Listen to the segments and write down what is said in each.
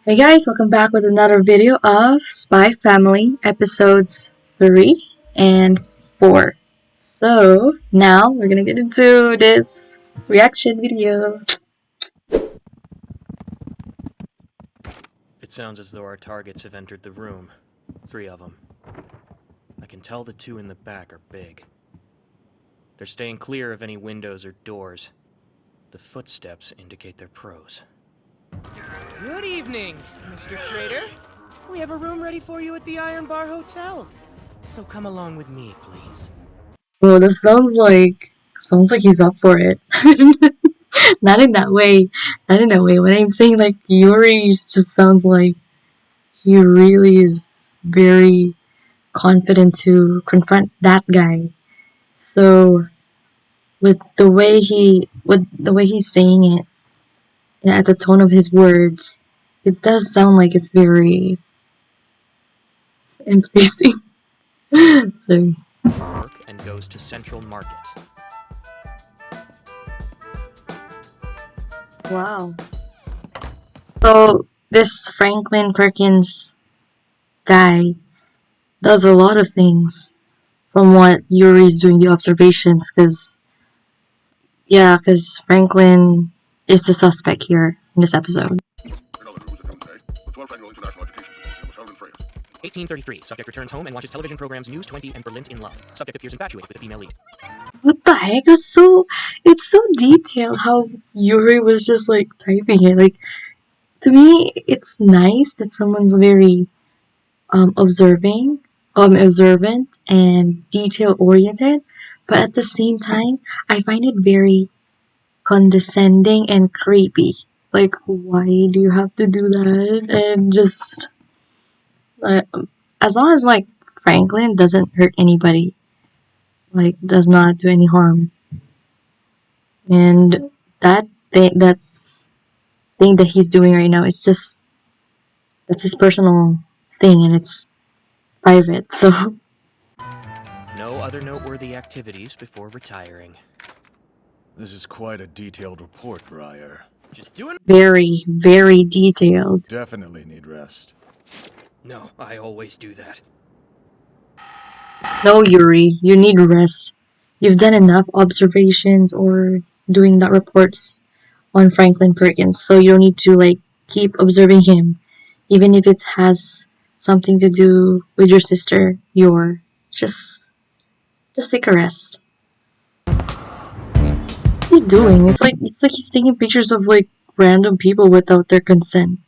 Hey guys, welcome back with another video of Spy Family episodes 3 and 4. So, now we're gonna get into this reaction video. It sounds as though our targets have entered the room. 3 of them. I can tell the 2 in the back are big. They're staying clear of any windows or doors. The footsteps indicate they're pros. Good evening, Mr. Trader. We have a room ready for you at the Iron Bar Hotel. So come along with me, please. Oh, this sounds like he's up for it. Not in that way. Not in that way. When I'm saying like Yuri just sounds like he really is very confident to confront that guy. So with the way he's saying it, at the tone of his words, it does sound like it's very increasing. Sorry. And goes to Central Market. Wow. So this Franklin Perkins guy does a lot of things from what Yuri's doing the observations, because Franklin is the suspect here in this episode. 1833. Subject returns home and watches television programs News 20 and Berlin in Love. Subject appears infatuated with a female lead. What the heck? It's so detailed how Yuri was just like typing it. Like, to me, it's nice that someone's very observant and detail oriented, but at the same time, I find it very condescending and creepy. Like, why do you have to do that? And just as long as like Franklin doesn't hurt anybody, like does not do any harm, and that thing that he's doing right now, it's just that's his personal thing and it's private. So No other noteworthy activities before retiring. This is quite a detailed report, Briar. Just doing. very, very detailed. Definitely need rest. No, I always do that. No, Yuri, you need rest. You've done enough observations or doing that reports on Franklin Perkins, so you don't need to like keep observing him, even if it has something to do with your sister. You're just take a rest. What's he doing? It's like he's taking pictures of like random people without their consent.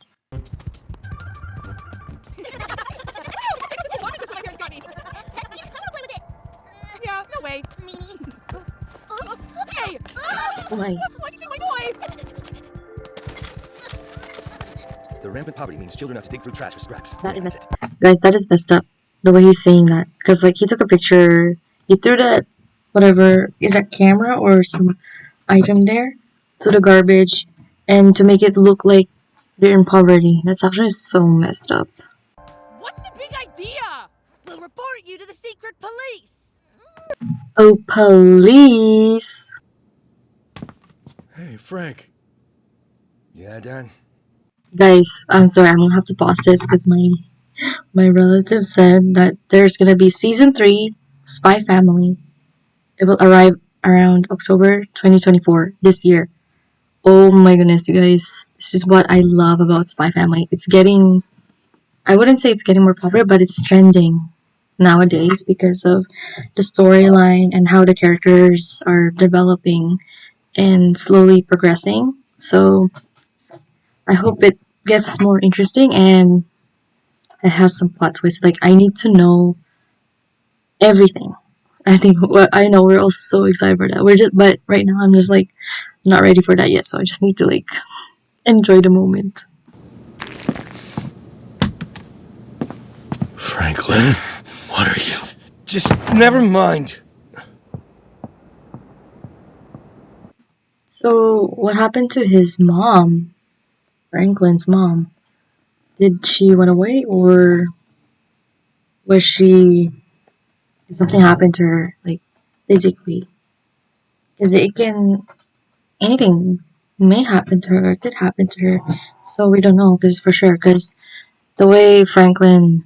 Yeah, no way. Hey! Oh my. Why'd you take my toy? The rampant poverty means children have to dig through trash for scraps. That is messed up. Guys, that is messed up. The way he's saying that. Because, like, he took a picture, he threw that, whatever, is that camera or some item there, to the garbage, and to make it look like they're in poverty. That's actually so messed up. What's the big idea? We'll report you to the secret police. Oh, police! Hey, Frank. Yeah, Dan? Guys, I'm sorry, I'm gonna have to pause this because my relative said that there's gonna be season 3 Spy Family. It will arrive around October 2024 this year. Oh my goodness, you guys, this is what I love about Spy Family. It's getting, I wouldn't say it's getting more popular, but it's trending nowadays because of the storyline and how the characters are developing and slowly progressing. So I hope it gets more interesting and it has some plot twists. Like, I need to know everything. I know we're all so excited for that. But right now I'm just like not ready for that yet. So I just need to like enjoy the moment. Franklin, what are you? Just never mind. So what happened to his mom? Franklin's mom. Did she run away or did something happen to her, like physically? Because anything may happen to her, could happen to her. So we don't know, because for sure, because the way Franklin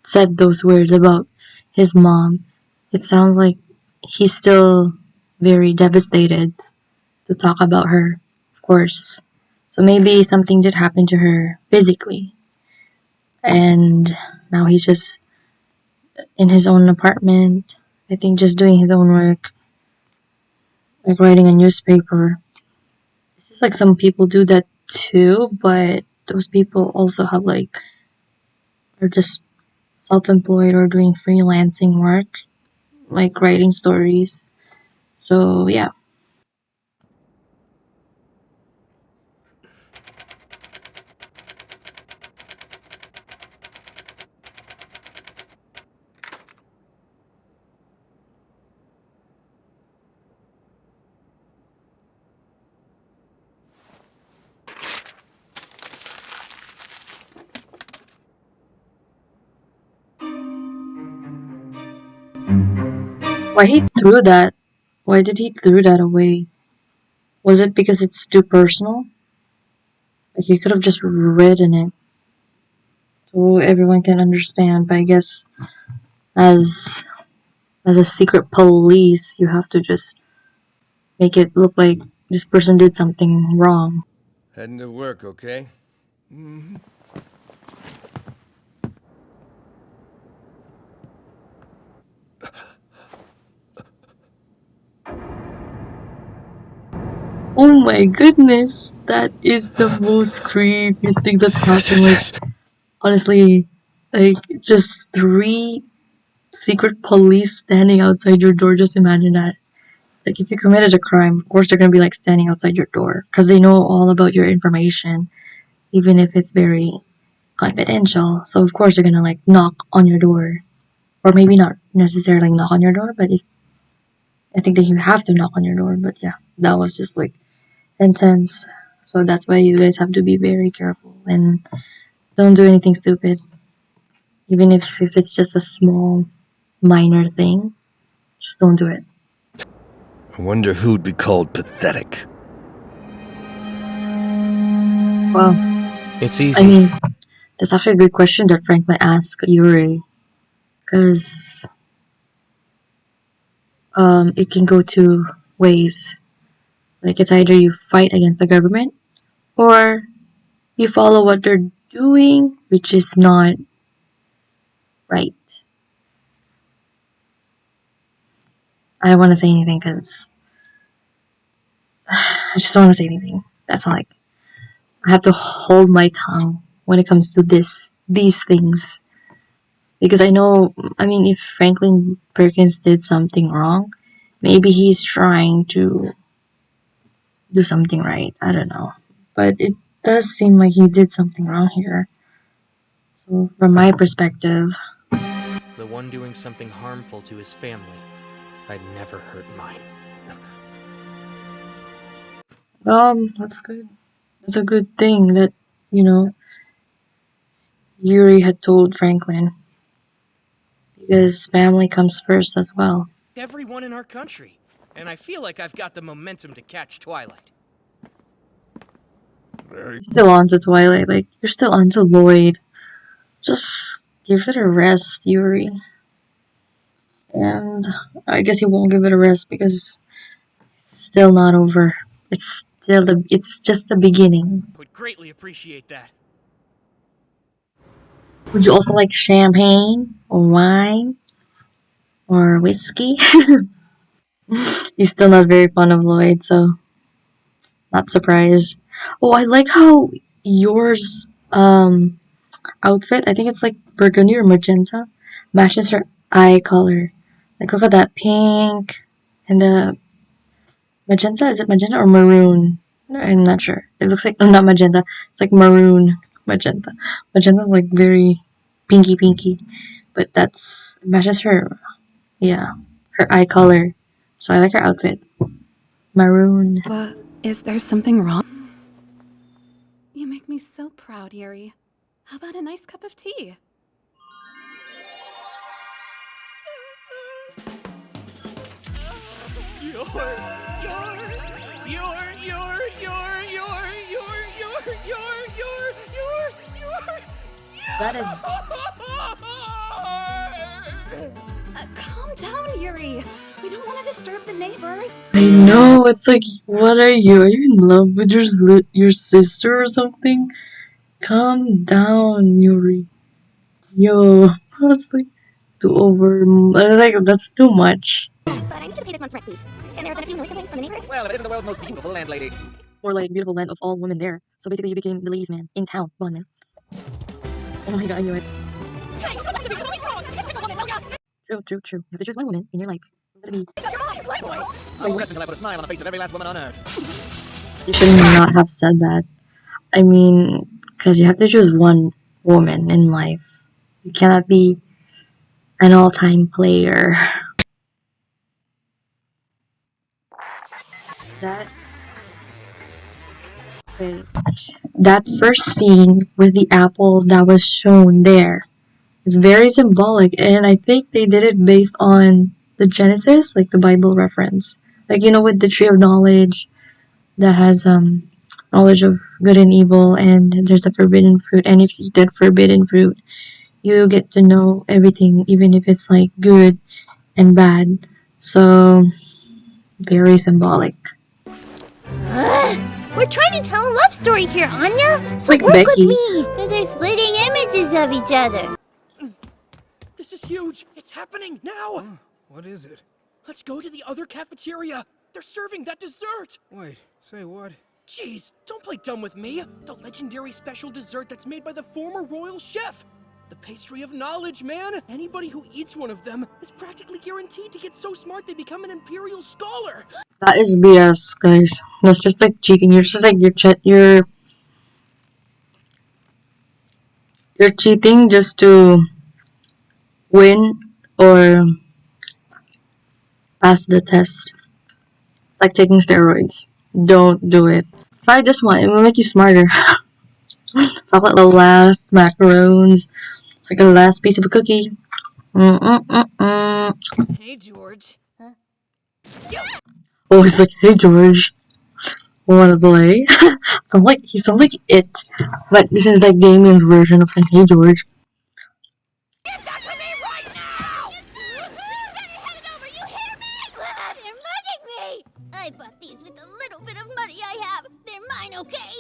said those words about his mom, it sounds like he's still very devastated to talk about her, of course. So maybe something did happen to her physically, and now he's just in his own apartment, I think just doing his own work, like writing a newspaper. It's just like some people do that too, but those people also have like, are just self-employed or doing freelancing work, like writing stories. So yeah. Why he threw that? Why did he throw that away? Was it because it's too personal? Like he could have just written it so everyone can understand. But I guess as as a secret police, you have to just make it look like this person did something wrong. Heading to work, okay? Oh my goodness, that is the most creepiest thing that's happened. Like honestly, like just three secret police standing outside your door. Just imagine that. Like if you committed a crime, of course they're gonna be like standing outside your door because they know all about your information, even if it's very confidential. So of course they're gonna like knock on your door, or maybe not necessarily knock on your door, but if I think that you have to knock on your door. But yeah, that was just like intense. So that's why you guys have to be very careful and don't do anything stupid, even if it's just a small minor thing. Just don't do it. I wonder who'd be called pathetic. Well, It's easy. I mean, that's actually a good question that Franklin asked Yuri, because it can go two ways. Like it's either you fight against the government or you follow what they're doing, which is not right. I don't want to say anything because I just don't want to say anything. That's all. Like I have to hold my tongue when it comes to these things, because I know. I mean, if Franklin Perkins did something wrong, maybe he's trying to do something right. I don't know, but it does seem like he did something wrong here. So, from my perspective, The one doing something harmful to his family, I'd never hurt mine. that's good. That's a good thing that you know Yuri had told Franklin, because family comes first as well. Everyone in our country. And I feel like I've got the momentum to catch Twilight. Very. You're still on to Twilight, like you're still on to Lloyd. Just give it a rest, Yuri. And I guess he won't give it a rest because it's still not over. It's just the beginning. Would greatly appreciate that. Would you also like champagne or wine or whiskey? He's still not very fond of Lloyd, so not surprised. Oh, I like how yours outfit, I think it's like burgundy or magenta, matches her eye color. Like look at that pink and the magenta. Is it magenta or maroon? I'm not sure. It looks like, no, not magenta. It's like maroon magenta. Magenta's like very pinky, but that's matches her. Yeah, her eye color. So I like her outfit. Maroon. What? Is there something wrong? You make me so proud, Yuri. How about a nice cup of tea? You're That is. Calm down, Yuri. We don't want to disturb the neighbors. I know. It's like, what are you? Are you in love with your sister or something? Calm down, Yuri. Yo, that's like too over. Like that's too much. But I need you to pay this month's rent, please. And there have been a few noise complaints from the neighbors. Well, if it isn't the world's most beautiful landlady. Or like beautiful land of all women there. So basically, you became the ladies' man in town, Bon man. Oh my god, I knew it. True. You have to choose one woman in your life. It's gonna be. I'm a can I put a smile on the face of every last woman on earth. You should not have said that. I mean, because you have to choose one woman in life. You cannot be an all-time player. That first scene with the apple that was shown there, it's very symbolic, and I think they did it based on the Genesis, like the Bible reference. Like, you know, with the Tree of Knowledge that has knowledge of good and evil, and there's a forbidden fruit, and if you eat that forbidden fruit, you get to know everything, even if it's like good and bad. So, very symbolic. We're trying to tell a love story here, Anya. So Like work Becky. with me. But they're splitting images of each other. This is huge. It's happening now. What is it? Let's go to the other cafeteria. They're serving that dessert. Wait, say what? Jeez, don't play dumb with me. The legendary special dessert that's made by the former royal chef. The Pastry of Knowledge, man. Anybody who eats one of them is practically guaranteed to get so smart they become an imperial scholar. That is BS, guys. That's just like cheating. You're just like you're cheating just to win or pass the test. It's like taking steroids. Don't do it. Try this one. It will make you smarter. Chocolate the last macarons. It's like the last piece of a cookie. Hey, George. Oh, he's like, hey George, wanna play? He sounds like it, but this is like Damien's version of saying, hey George. Get that to me right now! You better hand it over, you hear me? They're mugging me! I bought these with the little bit of money I have. They're mine, okay?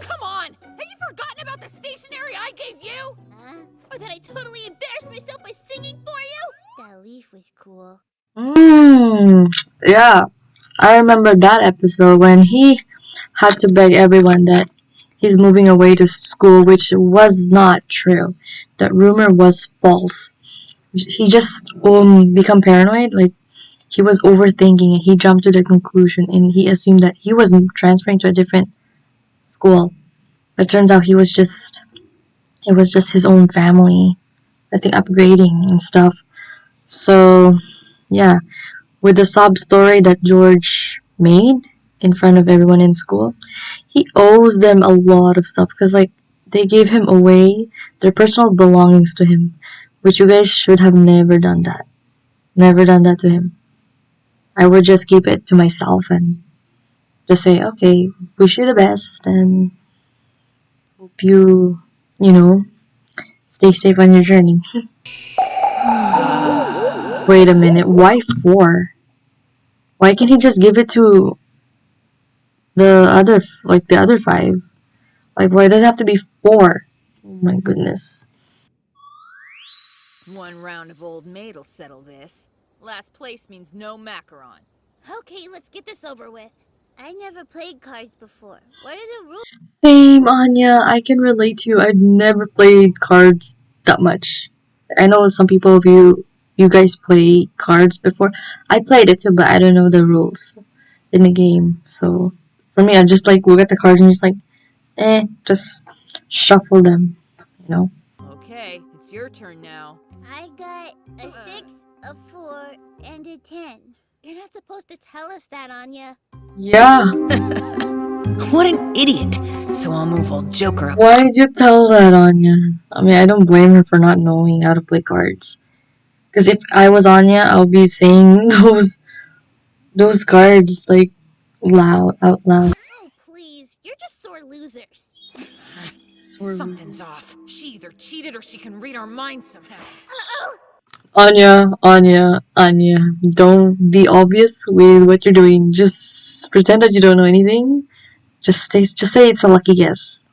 Come on! Have you forgotten about the stationery I gave you? Or that I totally embarrassed myself by singing for you? That leaf was cool. Yeah, I remember that episode when he had to beg everyone that he's moving away to school, which was not true. That rumor was false. He just become paranoid, like he was overthinking it. He jumped to the conclusion and he assumed that he was transferring to a different school. It turns out it was just his own family, I think, upgrading and stuff. So, yeah, with the sob story that George made in front of everyone in school, he owes them a lot of stuff because, like, they gave him away their personal belongings to him, which you guys should have never done that. Never done that to him. I would just keep it to myself and just say, okay, wish you the best and hope you, stay safe on your journey. Wait a minute, why 4? Why can't he just give it to the other 5? Like, why does it have to be 4? Oh my goodness. One round of Old Maid'll settle this. Last place means no macaron. Okay, let's get this over with. I never played cards before. What are the rules? Same, Anya. I can relate to you. I've never played cards that much. I know some people of you guys play cards before. I played it too, but I don't know the rules in the game. So for me, I just like look at the cards and just like, just shuffle them, Okay, it's your turn now. I got a 6, a 4, and a 10. You're not supposed to tell us that, Anya. Yeah. What an idiot! So I'll move old Joker up. Why did you tell that, Anya? I mean, I don't blame her for not knowing how to play cards. Because if I was Anya, I'll be saying those cards like out loud. Oh, please. You're just sore losers. Something's off. She either cheated or she can read our minds somehow. Anya, don't be obvious with what you're doing. Just pretend that you don't know anything. Just say it's a lucky guess.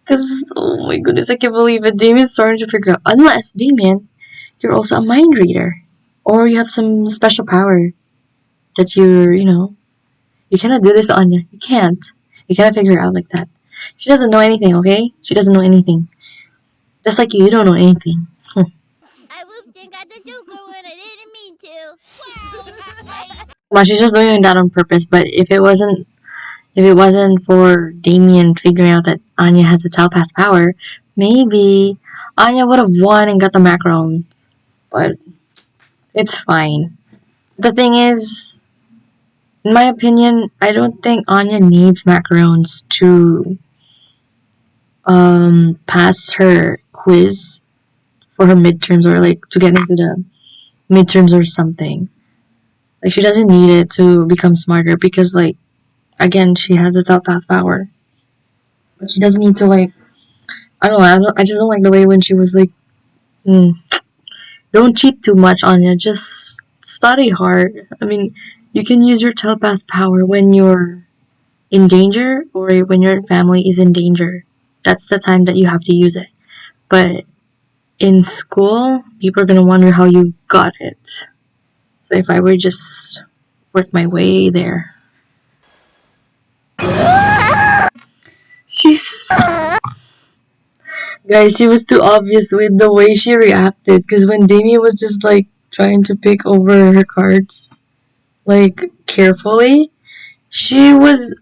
Cause oh my goodness, I can't believe it. Damien's starting to figure out. Unless Damien, you're also a mind reader, or you have some special power that you cannot do this to Anya. You can't. You cannot figure it out like that. She doesn't know anything. Okay, she doesn't know anything. Just like you don't know anything. I whooped and got the Joker when I didn't mean to. Wow. Well, she's just doing that on purpose. But if it wasn't for Damien figuring out that Anya has a telepath power, maybe Anya would have won and got the macarons. But it's fine. The thing is, in my opinion, I don't think Anya needs macarons to pass her quiz for her midterms, or like to get into the midterms or something. Like, she doesn't need it to become smarter because, like, again, she has a telepath power. But she doesn't need to, like, I don't know, I just don't like the way when she was like, don't cheat too much, Anya, just study hard. I mean, you can use your telepath power when you're in danger or when your family is in danger. That's the time that you have to use it. But in school, people are gonna wonder how you got it. So if I were just work my way there. She's... Guys, she was too obvious with the way she reacted. Because when Damien was just like trying to pick over her cards, like carefully, she was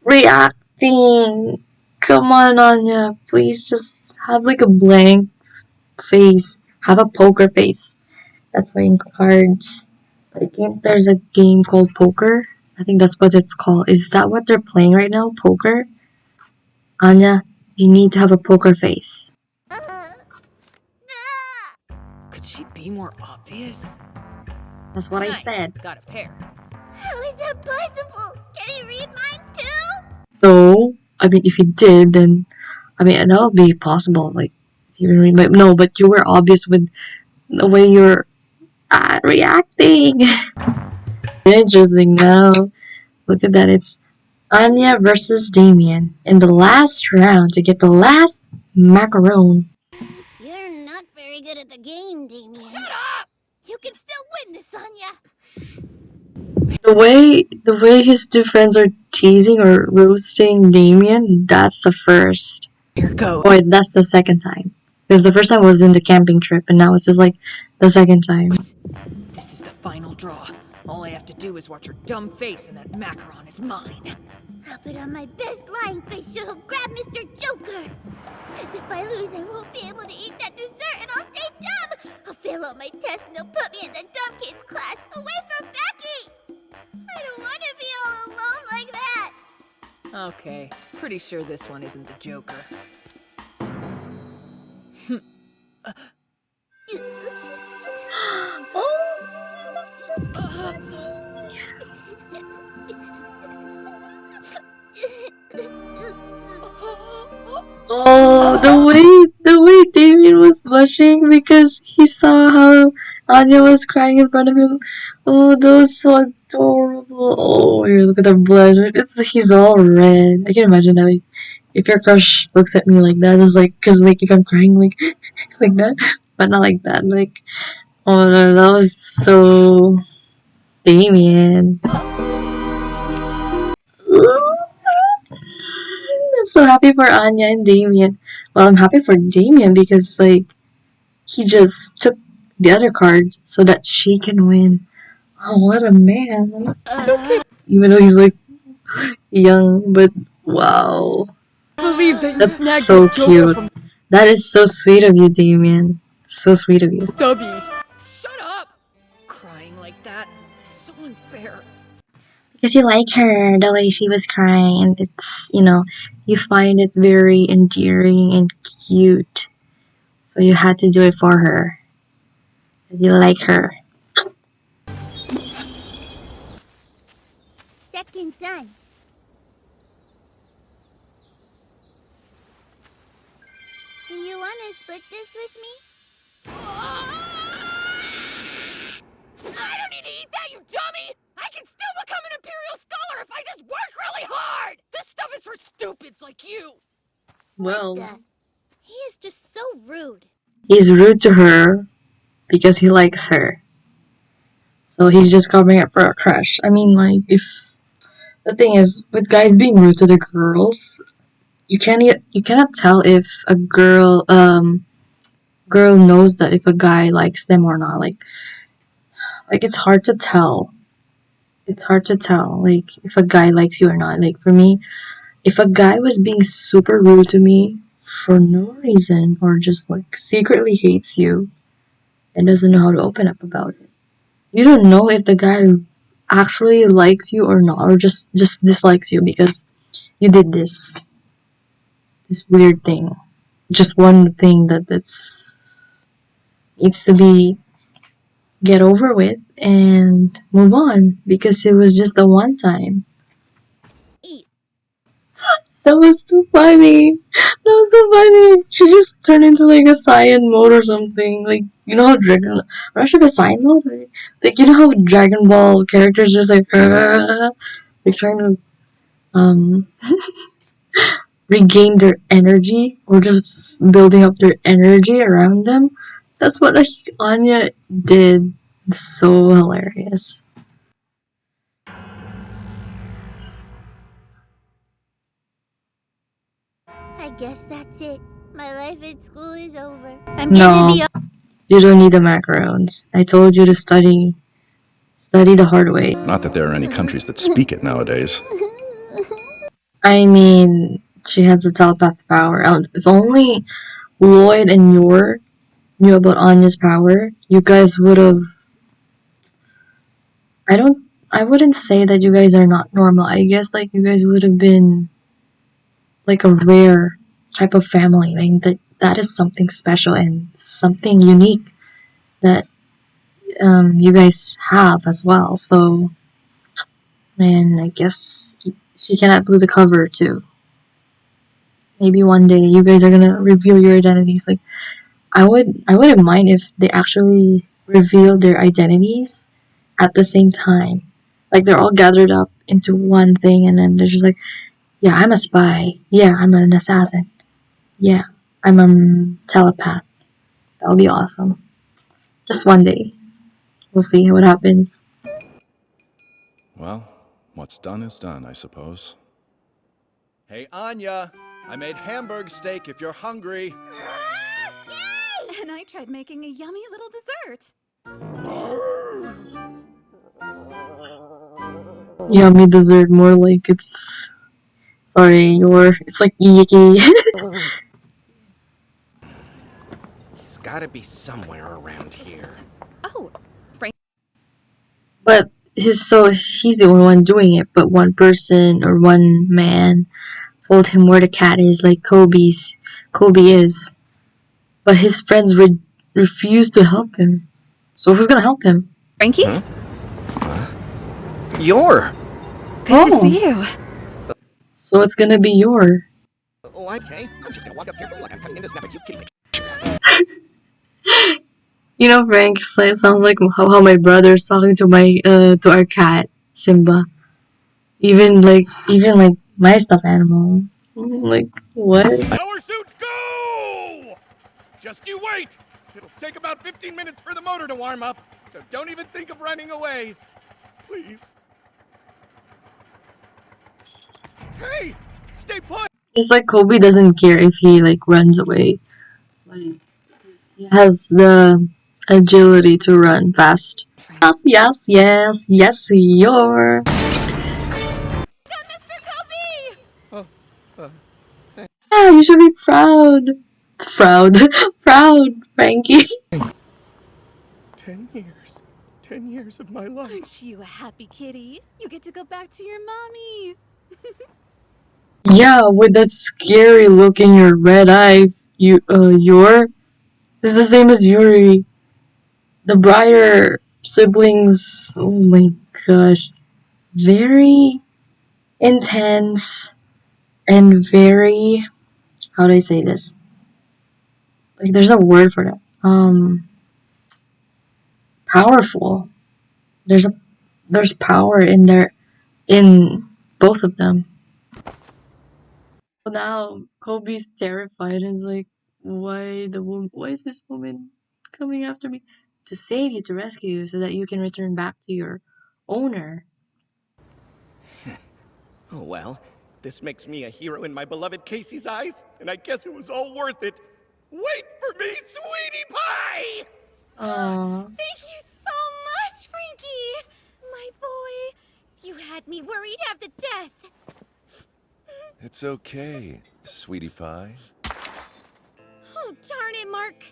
reacting. Come on, Anya. Please just have like a blank face. Have a poker face. That's why in cards. I think there's a game called poker. I think that's what it's called. Is that what they're playing right now? Poker? Anya, you need to have a poker face. Could she be more obvious? That's what Nice. I said. Got a pair. How is that possible? Can he read minds too? So, I mean, if you did, then, I mean, that would be possible. Like, if you read, but no, but you were obvious with the way you're reacting. Interesting now. Look at that. It's Anya versus Damien in the last round to get the last macaron. You're not very good at the game, Damien. Shut up! You can still win this, Anya. The way his two friends are teasing or roasting Damien, that's the first. Here goes. Oh, wait, that's the second time. Because the first time was in the camping trip, and now it's just like the second time. This is the final draw. All I have to do is watch her dumb face and that macaron is mine. I'll put on my best lying face so he'll grab Mr. Joker. Because if I lose, I won't be able to eat that dessert and I'll stay dumb. I'll fail all my tests and they'll put me in the dumb kids class away from Becky. I don't want to be all alone like that. Okay, pretty sure this one isn't the Joker. Oh, the way Damien was blushing because he saw how Anya was crying in front of him. Oh, that was so adorable. Oh, here, look at the blush. He's all red. I can imagine that. Like, if your crush looks at me like that, it's like, cause like if I'm crying like like that, but not like that. Like, oh no, that was so Damien. I'm so happy for Anya and Damien. Well, I'm happy for Damien because, like, he just took the other card so that she can win. Oh, what a man. Even though he's, like, young, but wow. Believe that you That's snagged so the Joker cute. from That is so sweet of you, Damien. So sweet of you. Stubby. Shut up! Crying like that? So unfair. Because you like her, the way she was crying, and it's, you find it very endearing and cute. So you had to do it for her. Because you like her. Second son. gonna split this with me? I don't need to eat that, you dummy! I can still become an Imperial Scholar if I just work really hard! This stuff is for stupids like you! Well, He is just so rude. he's rude to her because he likes her. So he's just covering up for a crush. I mean, like, if the thing is, with guys being rude to the girls, you cannot tell if a girl knows that if a guy likes them or not. Like it's hard to tell. It's hard to tell, like, if a guy likes you or not. Like, for me, if a guy was being super rude to me for no reason, or just, like, secretly hates you and doesn't know how to open up about it, you don't know if the guy actually likes you or not, or just dislikes you because you did this weird thing. Just one thing that's needs to be get over with and move on because it was just the one time. Eat. That was too funny. That was so funny. She just turned into like a cyan mode or something. Like, you know how Dragon, or actually a cyan mode? Like, you know how Dragon Ball characters just like trying to um regain their energy, or just building up their energy around them. That's what like Anya did. So hilarious. I guess that's it. My life at school is over. No, you don't need the macarons. I told you to study the hard way. Not that there are any countries that speak it nowadays. I mean, she has the telepath power. If only Lloyd and Yor knew about Anya's power, you guys would have. I wouldn't say that you guys are not normal. I guess like you guys would have been like a rare type of family. Like that is something special and something unique that you guys have as well. So, and I guess she cannot blew the cover too. Maybe one day you guys are gonna reveal your identities. Like I wouldn't mind if they actually reveal their identities at the same time. Like they're all gathered up into one thing, and then they're just like, yeah, I'm a spy. Yeah, I'm an assassin. Yeah, I'm a telepath. That'll be awesome. Just one day. We'll see what happens. Well, what's done is done, I suppose. Hey, Anya! I made Hamburg steak if you're hungry. And I tried making a yummy little dessert. Yummy dessert, more like it's. Sorry, it's like yicky. He's gotta be somewhere around here. Oh, Frank. But he's the only one doing it. But one person or one man told him where the cat is, like Kobe is. But his friends refused to help him. So who's gonna help him? Frankie? Huh? Yor! Good to see you. So it's gonna be Yor. Okay, I'm just gonna walk up carefully like I'm coming in to snap a cute kitty picture. You know, Frank, it sounds like how my brother's talking to to our cat, Simba. Even like my stuffed animal. Like, what? Power suit, go! Just you wait! It'll take about 15 minutes for the motor to warm up, so don't even think of running away. Please. Hey! Stay put! Just like Kobe doesn't care if he like runs away. Like, he has the agility to run fast. Yes, Yor. Mr. Kobe! Ah, you should be proud. Proud, Frankie. 10 years. 10 years of my life. Aren't you a happy kitty? You get to go back to your mommy. Yeah, with that scary look in your red eyes, Yor. It's the same as Yuri. The Briar siblings, oh my gosh, very intense and very, how do I say this? like there's a word for that. Powerful. There's power in there in both of them. But now Kobe's terrified and is like, why is this woman coming after me? To save you, to rescue you, so that you can return back to your owner. Oh well, this makes me a hero in my beloved Casey's eyes, and I guess it was all worth it. Wait for me, sweetie pie! Aww. Thank you so much, Frankie! My boy, you had me worried half to death. It's okay, sweetie pie. Oh, darn it, Mark.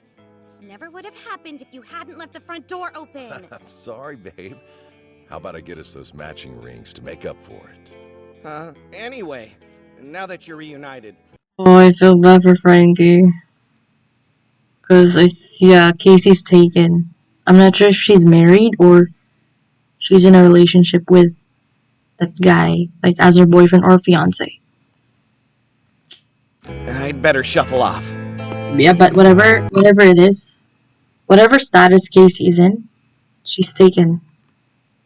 This never would have happened if you hadn't left the front door open. I'm sorry, babe. How about I get us those matching rings to make up for it? Anyway, now that you're reunited. Oh, I feel bad for Frankie. Cause yeah, Casey's taken. I'm not sure if she's married or she's in a relationship with that guy, like as her boyfriend or fiance. I'd better shuffle off. Yeah, but whatever it is, whatever status Casey's in, she's taken.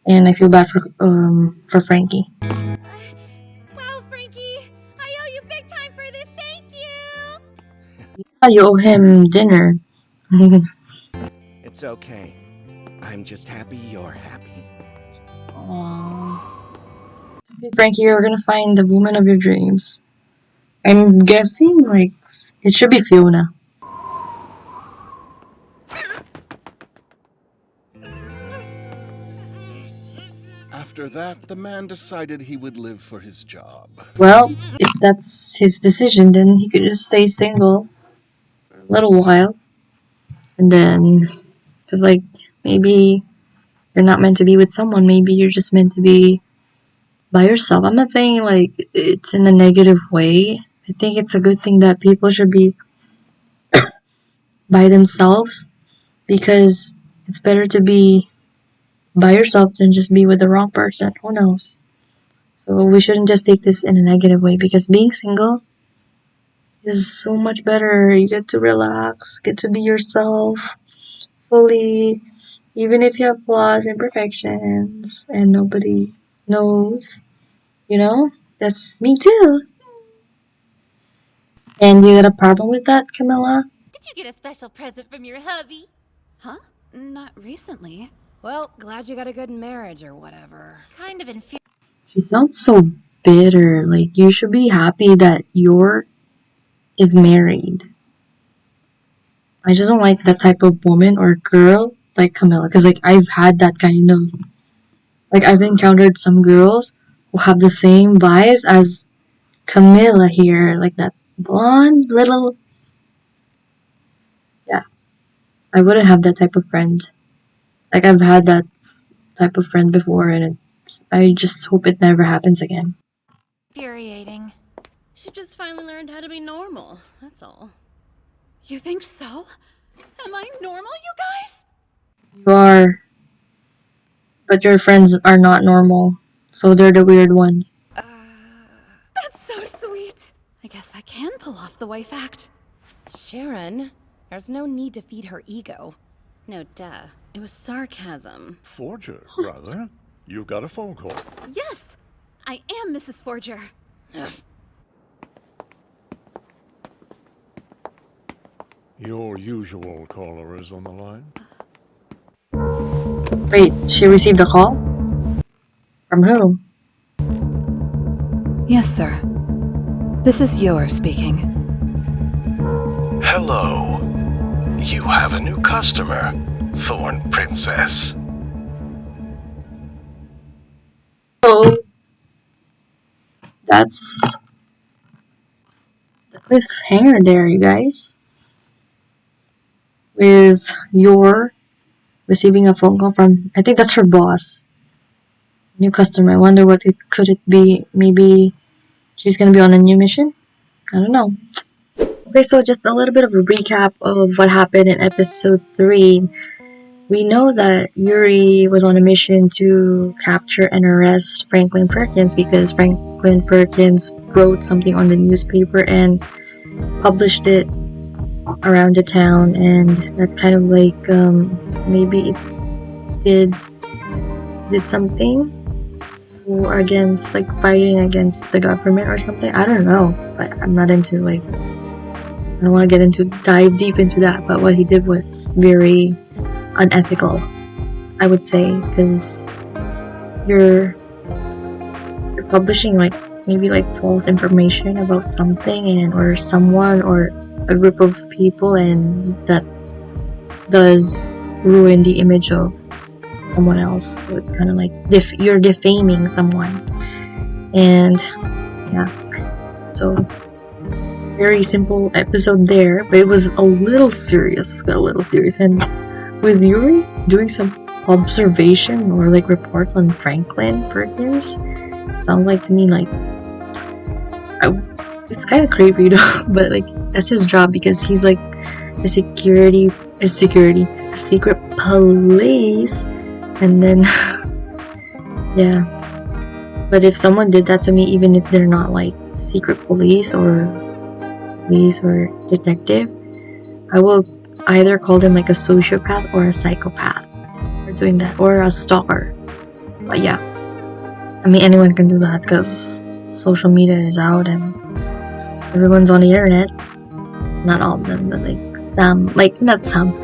And I feel bad for Frankie. Wow, Frankie, I owe you big time for this. Thank you. Yeah, you owe him dinner. It's okay. I'm just happy you're happy. Aww. Okay, Frankie, you're gonna find the woman of your dreams. I'm guessing, like, it should be Fiona. After that, the man decided he would live for his job. Well, if that's his decision, then he could just stay single for a little while. And then, because, like, maybe you're not meant to be with someone, maybe you're just meant to be by yourself. I'm not saying, like, it's in a negative way. I think it's a good thing that people should be by themselves, because it's better to be by yourself than just be with the wrong person. Who knows? So we shouldn't just take this in a negative way, because being single is so much better. You get to relax, get to be yourself fully, even if you have flaws, imperfections, and nobody knows. You know? That's me too. And you got a problem with that, Camilla? Did you get a special present from your hubby? Huh? Not recently. Well, glad you got a good marriage or whatever. Kind of infuriating. She sounds so bitter. Like, you should be happy that is married. I just don't like that type of woman or girl like Camilla, because, like, I've had that kind of, like, I've encountered some girls who have the same vibes as Camilla here, like that blonde little, yeah. I wouldn't have that type of friend. Like, I've had that type of friend before, and I just hope it never happens again. Infuriating. She just finally learned how to be normal, that's all. You think so? Am I normal, you guys? You are, but your friends are not normal, so they're the weird ones. That's so sweet. I guess I can pull off the wife act. Sharon, there's no need to feed her ego. No, duh. It was sarcasm. Forger, brother. You got a phone call. Yes, I am Mrs. Forger. Your usual caller is on the line. Wait, she received a call? From who? Yes, sir. This is Yuri speaking. Hello. You have a new customer, Thorn Princess. Oh, that's the cliffhanger there, you guys. With your receiving a phone call from, I think that's her boss. New customer. I wonder what could it be. Maybe she's gonna be on a new mission? I don't know. Okay, so just a little bit of a recap of what happened in episode 3. We know that Yuri was on a mission to capture and arrest Franklin Perkins because Franklin Perkins wrote something on the newspaper and published it around the town, and that kind of like maybe it did something or against like fighting against the government or something. I don't know, but I'm not into like, I don't want to get into dive deep into that, but what he did was very unethical, I would say, because you're publishing like maybe like false information about something and or someone or a group of people, and that does ruin the image of someone else. So it's kind of like you're defaming someone. And yeah, so very simple episode there, but it was a little serious. And with Yuri doing some observation or like report on Franklin Perkins, sounds like to me like it's kind of creepy though, but like that's his job because he's like a secret police. And then yeah, but if someone did that to me, even if they're not like secret police or detective, I will either call them like a sociopath or a psychopath for doing that, or a stalker. But yeah, I mean anyone can do that because social media is out and everyone's on the internet. Not all of them, but like some, like not some,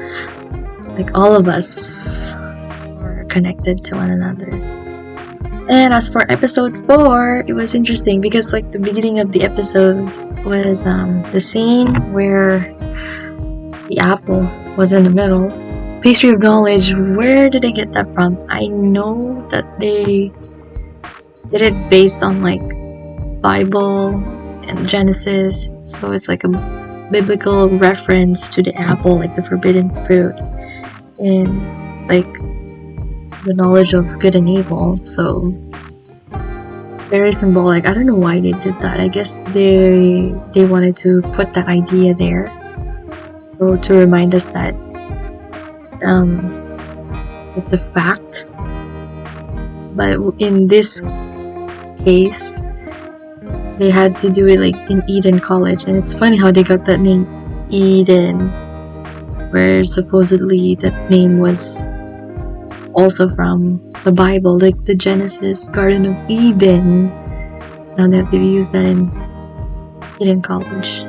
like all of us are connected to one another. And as for episode 4, it was interesting because like the beginning of the episode was the scene where the apple was in the middle. Pastry of Knowledge, where did they get that from? I know that they did it based on like Bible and Genesis, so it's like a biblical reference to the apple, like the forbidden fruit, and like the knowledge of good and evil. So very symbolic. I don't know why they did that. I guess they wanted to put that idea there, so to remind us that it's a fact. But in this case, they had to do it like in Eden College, and it's funny how they got that name Eden, where supposedly that name was also from the Bible, like the Genesis Garden of Eden. So now they have to use that in Eden College.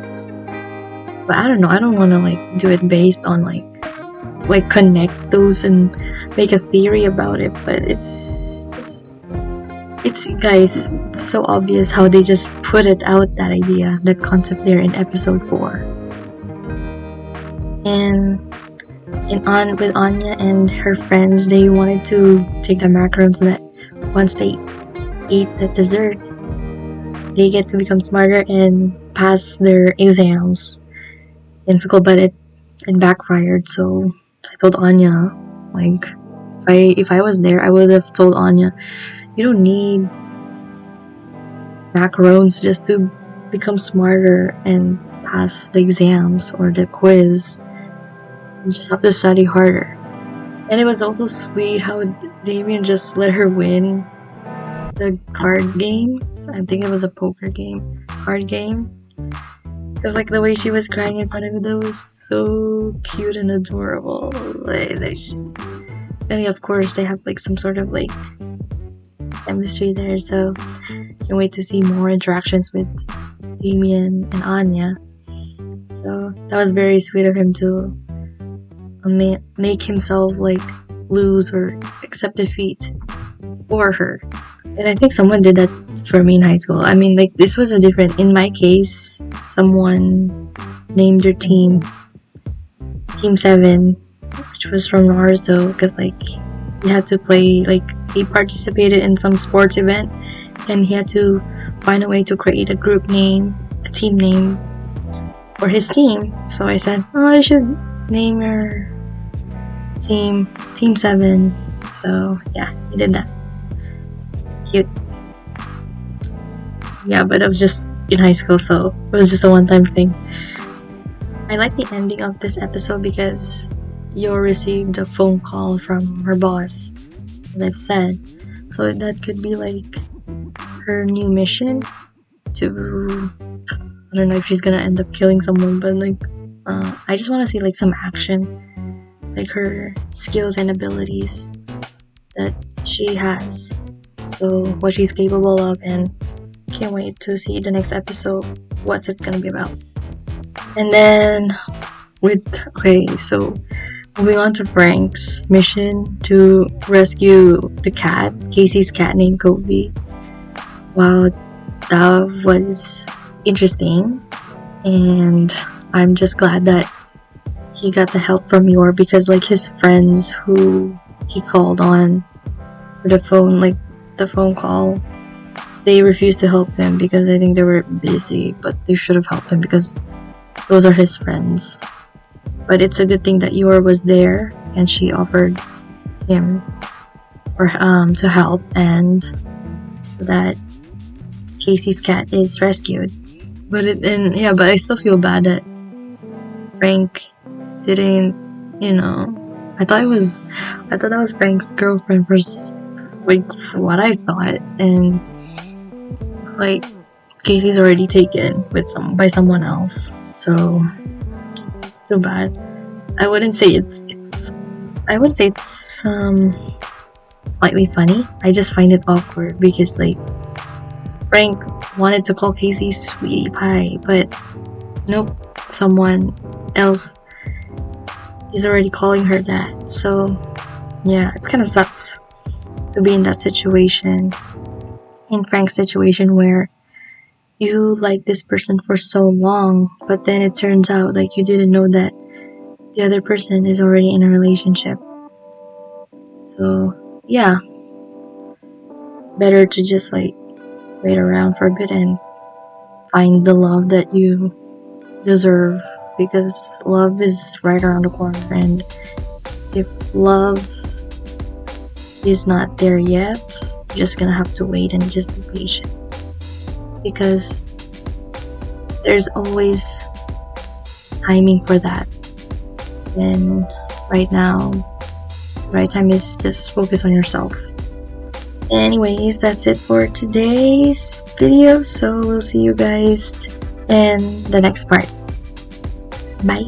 But I don't know, I don't want to like do it based on like connect those and make a theory about it, but it's guys, it's so obvious how they just put it out, that idea, that concept there in episode 4. And with Anya and her friends, they wanted to take the macarons so that once they eat the dessert, they get to become smarter and pass their exams in school, but it backfired. So I told Anya, like, if I was there, I would have told Anya, you don't need macarons just to become smarter and pass the exams or the quiz. You just have to study harder. And it was also sweet how Damien just let her win the card game. I think it was a poker game, card game. Because like the way she was crying in front of it, that was so cute and adorable. And of course they have like some sort of like chemistry there, so can't wait to see more interactions with Damien and Anya. So that was very sweet of him to make himself like lose or accept defeat for her. And I think someone did that for me in high school. I mean, like, this was a different, in my case, someone named their team Team 7, which was from Naruto, because like he had to play, like he participated in some sports event and he had to find a way to create a group name, a team name for his team. So I said, oh, I should name your team Team 7. So yeah, he did that. It's cute. Yeah, but it was just in high school, so it was just a one-time thing. I like the ending of this episode because Yo received a phone call from her boss, as I've said. So that could be like her new mission to, I don't know if she's gonna end up killing someone, but like I just want to see like some action, like her skills and abilities that she has, so what she's capable of, and can't wait to see the next episode, what it's gonna be about. And then so moving on to Frank's mission to rescue the cat, Casey's cat named Kobe. Wow, that was interesting, and I'm just glad that he got the help from Yuri, because like his friends who he called on for the phone, like the phone call, they refused to help him because I think they were busy, but they should have helped him because those are his friends. But it's a good thing that Yuri was there and she offered him to help, and so that Casey's cat is rescued. But but I still feel bad that Frank didn't, I thought that was Frank's girlfriend for what I thought, and it's like Casey's already taken by someone else, so it's too bad. I wouldn't say it's slightly funny. I just find it awkward because like Frank wanted to call Casey sweetie pie, but nope, someone else is already calling her that. So yeah, it kind of sucks to be in that situation, in Frank's situation, where you like this person for so long, but then it turns out like you didn't know that the other person is already in a relationship. So yeah, it's better to just like wait around for a bit and find the love that you deserve, because love is right around the corner, and if love is not there yet, you're just gonna have to wait and just be patient, because there's always timing for that. And right now, the right time is just focus on yourself. Anyways, that's it for today's video, so we'll see you guys in the next part. Bye.